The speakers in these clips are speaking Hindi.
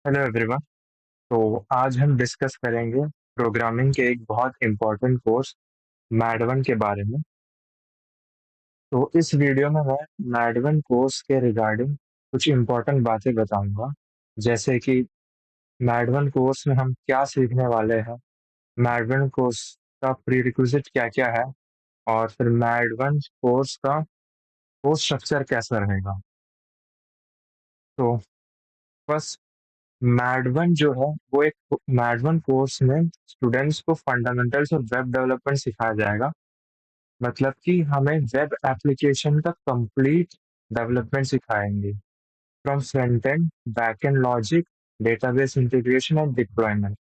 Hello everyone. तो आज हम डिस्कस करेंगे प्रोग्रामिंग के एक बहुत इम्पोर्टेंट कोर्स मैड 1 के बारे में। तो इस वीडियो में मैं मैड 1 कोर्स के रिगार्डिंग कुछ इम्पोर्टेंट बातें बताऊंगा, जैसे कि मैड 1 कोर्स में हम क्या सीखने वाले हैं, मैड 1 कोर्स का प्रीरिक्विजिट क्या क्या है, और फिर मैड 1 कोर्स का कोर्स स्ट्रक्चर कैसा रहेगा। तो बस मैड 1 जो है वो एक मैड 1 कोर्स में स्टूडेंट्स को फंडामेंटल्स और वेब डेवलपमेंट सिखाया जाएगा। मतलब कि हमें वेब एप्लीकेशन का कंप्लीट डेवलपमेंट सिखाएंगे, from front end, back and logic, database integration and deployment.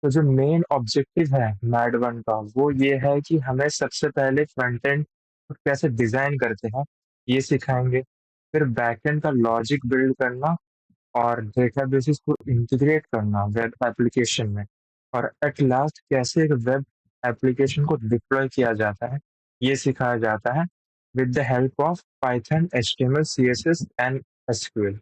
तो जो मेन ऑब्जेक्टिव है मैड 1 का वो ये है कि हमें सबसे पहले फ्रंट एंड कैसे डिजाइन करते हैं ये सिखाएंगे, फिर बैक एंड का लॉजिक बिल्ड करना और डेटाबेसेस को इंटीग्रेट करना वेब एप्लीकेशन में, और एट लास्ट कैसे एक वेब एप्लीकेशन को डिप्लॉय किया जाता है ये सिखाया जाता है with the help of Python, HTML, CSS and SQL.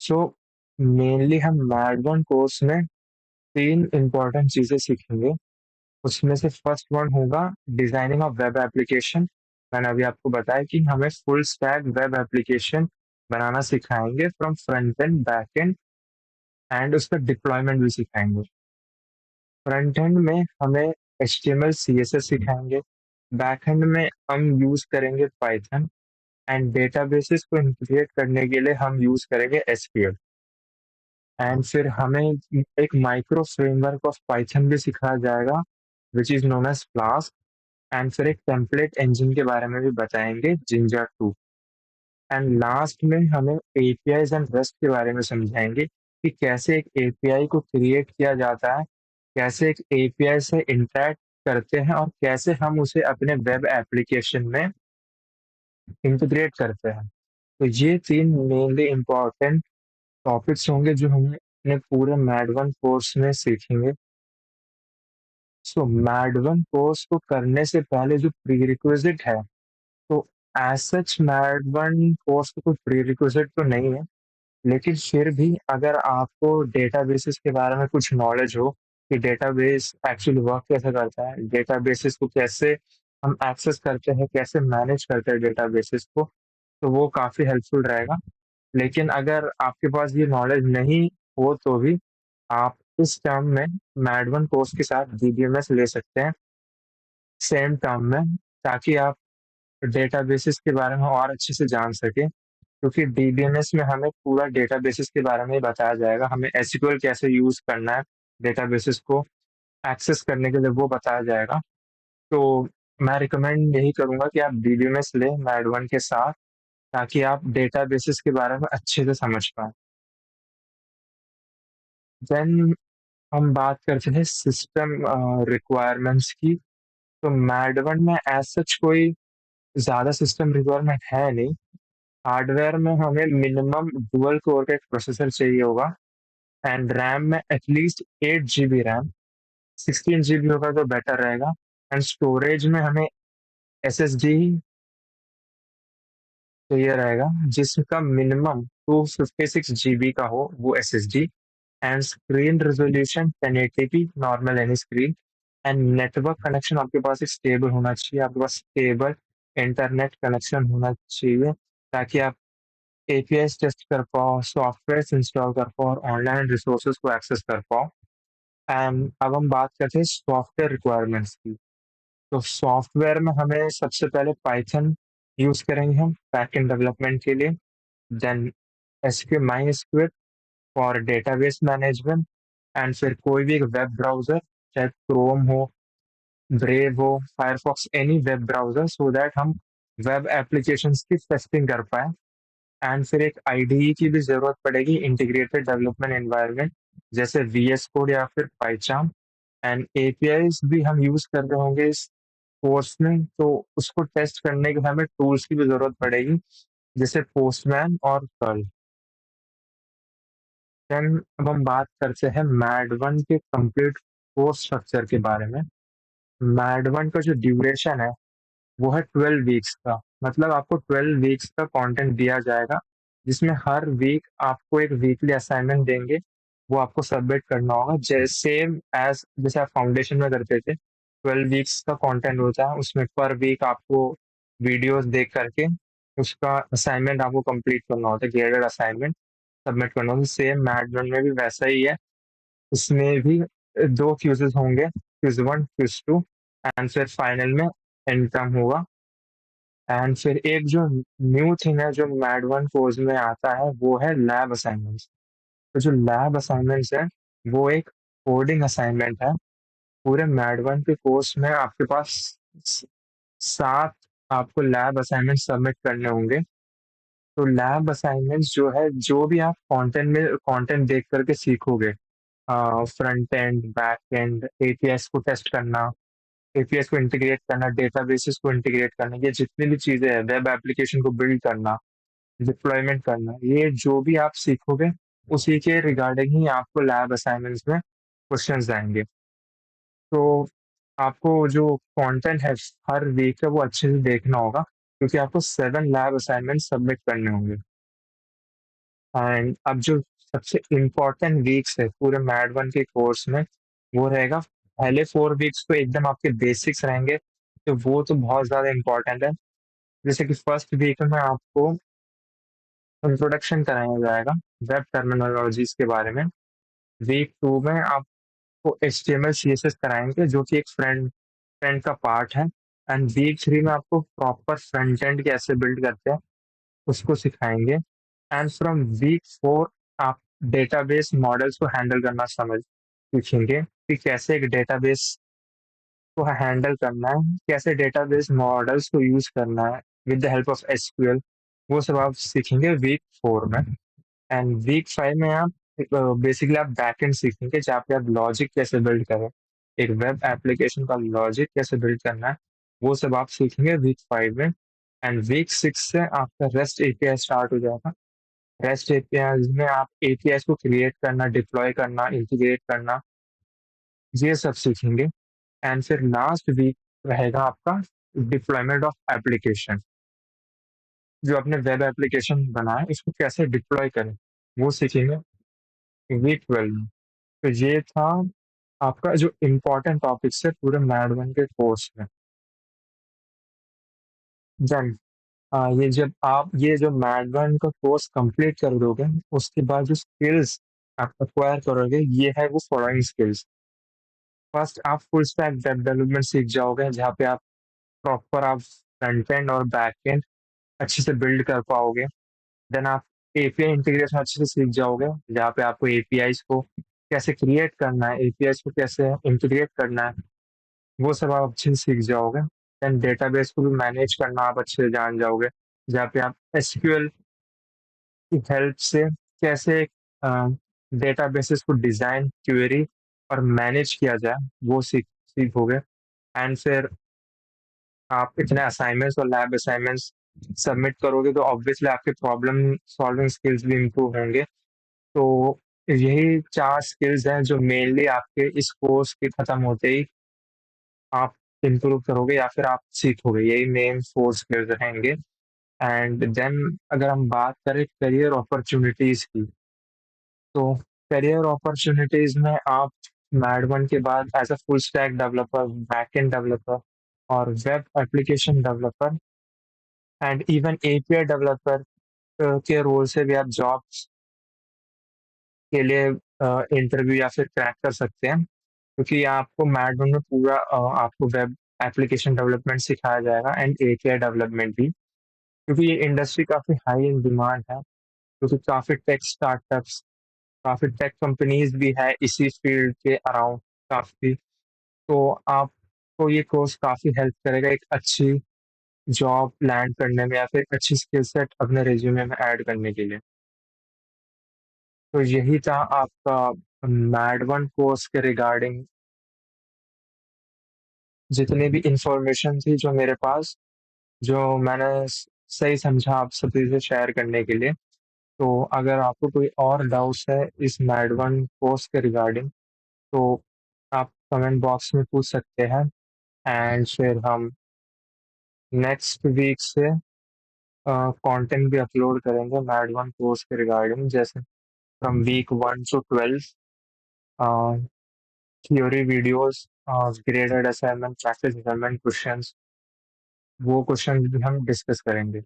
So mainly हम मैड 1 कोर्स में तीन इंपॉर्टेंट चीजें सीखेंगे। उसमें से फर्स्ट वन होगा डिजाइनिंग ऑफ वेब एप्लीकेशन। मैंने अभी आपको बताया कि हमें फुल स्टैक वेब एप्लीकेशन बनाना सिखाएंगे, from front end, back and उसका डिप्लॉयमेंट भी सिखाएंगे। फ्रंट एंड में हमें HTML CSS सिखाएंगे, बैक एंड में हम यूज करेंगे पाइथन, एंड डेटाबेसेस को इंटीग्रेट करने के लिए हम यूज करेंगे SQL। एंड फिर हमें एक माइक्रो फ्रेमवर्क ऑफ पाइथन भी सिखाया जाएगा, which is known as Flask. And फिर एक टेम्पलेट इंजन के बारे में भी बताएंगे, जिंजर 2। एंड लास्ट में हमें APIs एंड REST के बारे में समझाएंगे कि कैसे एक API को क्रिएट किया जाता है, कैसे एक API से इंटरैक्ट करते हैं, और कैसे हम उसे अपने वेब एप्लीकेशन में इंटीग्रेट करते हैं। तो ये तीन मेनली इम्पोर्टेंट टॉपिक्स होंगे जो हम अपने पूरे मैड 1 कोर्स में सीखेंगे। सो मैड 1 कोर्स को करने से पहले जो प्री है, तो एज सच मैड 1 कोर्स को कोई प्री तो नहीं है, लेकिन फिर भी अगर आपको डेटाबेसेस के बारे में कुछ नॉलेज हो कि डेटाबेस एक्चुअली वर्क कैसे करता है, डेटाबेसेस को कैसे हम एक्सेस करते हैं, कैसे मैनेज करते हैं डेटाबेसेस को, तो वो काफ़ी हेल्पफुल रहेगा। लेकिन अगर आपके पास ये नॉलेज नहीं हो तो भी आप इस टर्म में मैड 1 कोर्स के साथ DBMS ले सकते हैं, सेम टर्म में, ताकि आप डेटाबेसेस के बारे में और अच्छे से जान सकें। क्योंकि डीबीएमएस में हमें पूरा डेटाबेसेस के बारे में ही बताया जाएगा, हमें एसक्यूएल कैसे यूज करना है डेटाबेसेस को एक्सेस करने के लिए वो बताया जाएगा। तो मैं रिकमेंड यही करूंगा कि आप डीबीएमएस लें मैड 1 के साथ, ताकि आप डेटाबेसेस के बारे में अच्छे से समझ पाएं। देन हम बात करते हैं सिस्टम रिक्वायरमेंट्स की। तो मैड 1 में एज सच कोई ज्यादा सिस्टम रिक्वायरमेंट है नहीं। हार्डवेयर में हमें मिनिमम डुअल कोर का एक प्रोसेसर चाहिए होगा, एंड रैम में एटलीस्ट 8 GB रैम, 16 GB होगा तो बेटर रहेगा। एंड स्टोरेज में हमें SSD चाहिए रहेगा, जिसका मिनिमम 256 GB का हो वो SSD। And screen resolution 1080p normal any screen. And network connection आपके पास एक स्टेबल होना चाहिए, आपके पास स्टेबल इंटरनेट कनेक्शन होना चाहिए, ताकि आप APIs टेस्ट कर पाओ, सॉफ्टवेयर इंस्टॉल कर पाओ, और ऑनलाइन रिसोर्सेज को एक्सेस कर पाओ। एंड अब हम बात करते हैं सॉफ्टवेयर रिक्वायरमेंट्स की। तो सॉफ्टवेयर में हमें सबसे पहले पाइथन यूज करेंगे हम बैकएंड डेवलपमेंट के लिए। Then SQL, MySQL for database management. And फिर कोई भी एक वेब ब्राउजर, चाहे क्रोम हो, ब्रेव हो, Firefox, any web browser, so that हम वेब एप्लीकेशंस की टेस्टिंग कर पाए। एंड फिर एक IDE की भी जरूरत पड़ेगी, इंटीग्रेटेड डेवलपमेंट एनवायरनमेंट, जैसे VS कोड या फिर पाइचार्म। एंड APIs भी हम यूज कर रहे होंगे इस कोर्स में, तो उसको टेस्ट करने के लिए हमें टूल्स की भी जरूरत पड़ेगी, जैसे पोस्टमैन और कर्ल। देन अब हम बात करते हैं मैड 1 के कंप्लीट कोर्स स्ट्रक्चर के बारे में। मैड 1 का जो ड्यूरेशन है वो है 12 वीक्स का। मतलब आपको 12 वीक्स का कंटेंट दिया जाएगा, जिसमें हर वीक आपको एक वीकली असाइनमेंट देंगे, वो आपको सबमिट करना होगा। सेम एज जैसे आप फाउंडेशन में करते थे, 12 वीक्स का कंटेंट होता है, उसमें पर वीक आपको वीडियोस देख करके उसका असाइनमेंट आपको कंप्लीट करना होता है, ग्रेडेड असाइनमेंट सबमिट करना होता है। सेम मैथमेटिक्स में भी वैसा ही है, इसमें भी दो क्विज़ेस होंगे, quiz one quiz two, and फिर फाइनल में एंड टर्म होगा। एंड फिर एक जो न्यू थिंग है जो मैड वन कोर्स में आता है, वो है लैब असाइनमेंट्स। तो जो लैब असाइनमेंट्स है, वो एक कोडिंग असाइनमेंट है। पूरे मैड वन के कोर्स में आपके पास स- 7 आपको लैब असाइनमेंट सबमिट करने होंगे। तो लैब असाइनमेंट्स जो है, जो भी आप कंटेंट देख करके सीखोगे, front end, back and, APS को टेस्ट करना, एपीएस को इंटीग्रेट करना, डेटाबेसेस को इंटीग्रेट करना, ये जितनी भी चीजें हैं, वेब एप्लीकेशन को बिल्ड करना, डिप्लॉयमेंट करना, ये जो भी आप सीखोगे, उसी के रिगार्डिंग ही आपको लैब असाइनमेंट्स में क्वेश्चंस आएंगे। तो आपको जो कंटेंट है हर वीक का, वो अच्छे से देखना होगा, क्योंकि आपको 7 लैब असाइनमेंट सबमिट करने होंगे। एंड अब जो सबसे इम्पोर्टेंट वीक्स है पूरे मैड वन के कोर्स में, वो रहेगा पहले 4 वीक्स तो एकदम आपके बेसिक्स रहेंगे, तो वो तो बहुत ज्यादा इम्पोर्टेंट है। जैसे कि फर्स्ट वीक में आपको इंट्रोडक्शन कराया जाएगा वेब टर्मिनोलॉजीज के बारे में। वीक टू में आपको HTML CSS कराएंगे, जो कि एक फ्रंट एंड का पार्ट है। एंड वीक थ्री में आपको प्रॉपर फ्रंट एंड कैसे बिल्ड करते हैं, उसको सिखाएंगे। एंड फ्रॉम वीक फोर आप डेटाबेस मॉडल्स को हैंडल करना समझ सीखेंगे, कि कैसे एक डेटाबेस को हैंडल करना है, कैसे डेटाबेस मॉडल्स को यूज करना है with the help of SQL। वो सब आप सीखेंगे वीक फोर में। एंड वीक फाइव में आप बेसिकली आप बैकएंड सीखेंगे, जहाँ पे आप लॉजिक कैसे बिल्ड करें, एक वेब एप्लीकेशन का लॉजिक कैसे बिल्ड करना है, वो सब आप सीखेंगे वीक फाइव में। एंड वीक सिक्स से आपका रेस्ट एपीआई स्टार्ट हो जाएगा। रेस्ट एपीआई में आप एपीआई को क्रिएट करना, डिप्लॉय करना, इंटीग्रेट करना, ये सब सीखेंगे। एंड फिर लास्ट वीक रहेगा आपका डिप्लॉयमेंट ऑफ एप्लीकेशन। जो आपने वेब एप्लीकेशन बनाया, इसको कैसे डिप्लॉय करें, वो सीखेंगे वीक 12 में। तो ये था आपका जो इम्पोर्टेंट टॉपिक्स है पूरे मैड वन के कोर्स में। देन ये जब आप ये जो मैड वन का कोर्स कंप्लीट कर दोगे, उसके बाद जो स्किल्स आप एक्वायर करोगे, ये है वो फॉलोइंग स्किल्स। फर्स्ट, आप फुल स्टैक वेब डेवलपमेंट सीख जाओगे, जहाँ पे आप प्रॉपर आप फ्रंट एंड और बैक एंड अच्छे से बिल्ड कर पाओगे। देन आप एपीआई इंटीग्रेशन अच्छे से सीख जाओगे, जहाँ पे आपको एपीआई को कैसे क्रिएट करना है, एपीआई को कैसे इंटीग्रेट करना है, वो सब आप अच्छे से सीख जाओगे। देन डेटाबेस को भी मैनेज करना आप अच्छे से जान जाओगे, जहाँ पे आप एसक्यूएल की हेल्प से कैसे डेटाबेसेस को डिजाइन, क्वेरी और मैनेज किया जाए, वो सीखोगे। एंड फिर आप इतने असाइनमेंट्स और लैब असाइनमेंट्स सबमिट करोगे, तो ऑब्वियसली आपके प्रॉब्लम सॉल्विंग स्किल्स भी इम्प्रूव होंगे। तो यही 4 स्किल्स हैं जो मेनली आपके इस कोर्स के खत्म होते ही आप इम्प्रूव करोगे, या फिर आप सीखोगे, यही मेन 4 स्किल्स रहेंगे। एंड देन अगर हम बात करें करियर अपॉर्चुनिटीज की, तो करियर अपॉर्चुनिटीज में आप मैड वन के बाद as a full stack developer, back end developer और web application developer and even API developer के रोल से भी आप जॉब के लिए इंटरव्यू या फिर क्रैक कर सकते हैं। क्योंकि आपको मैड वन में पूरा आपको वेब एप्लीकेशन डेवलपमेंट सिखाया जाएगा एंड एपीआई डेवलपमेंट भी, क्योंकि ये इंडस्ट्री काफी हाई इन डिमांड है। क्योंकि काफी टेक स्टार्टअप्स, काफी टेक कंपनीज भी है इसी फील्ड के अराउंड काफी। तो आपको ये कोर्स काफी हेल्प करेगा एक अच्छी जॉब लैंड करने में, या फिर अच्छी स्किल सेट अपने रिज्यूमे में ऐड करने के लिए। तो यही था आपका मैड वन कोर्स के रिगार्डिंग जितनी भी इंफॉर्मेशन थी जो मेरे पास, जो मैंने सही समझा आप सभी से शेयर करने के लिए। तो अगर आपको कोई और डाउट्स है इस मैड वन कोर्स के रिगार्डिंग, तो आप कमेंट बॉक्स में पूछ सकते हैं। एंड फिर हम नेक्स्ट वीक से कंटेंट भी अपलोड करेंगे मैड वन कोर्स के रिगार्डिंग, जैसे from week 1 to 12 theory videos, graded assignment, practice assignment questions, वो क्वेश्चन भी हम डिस्कस करेंगे।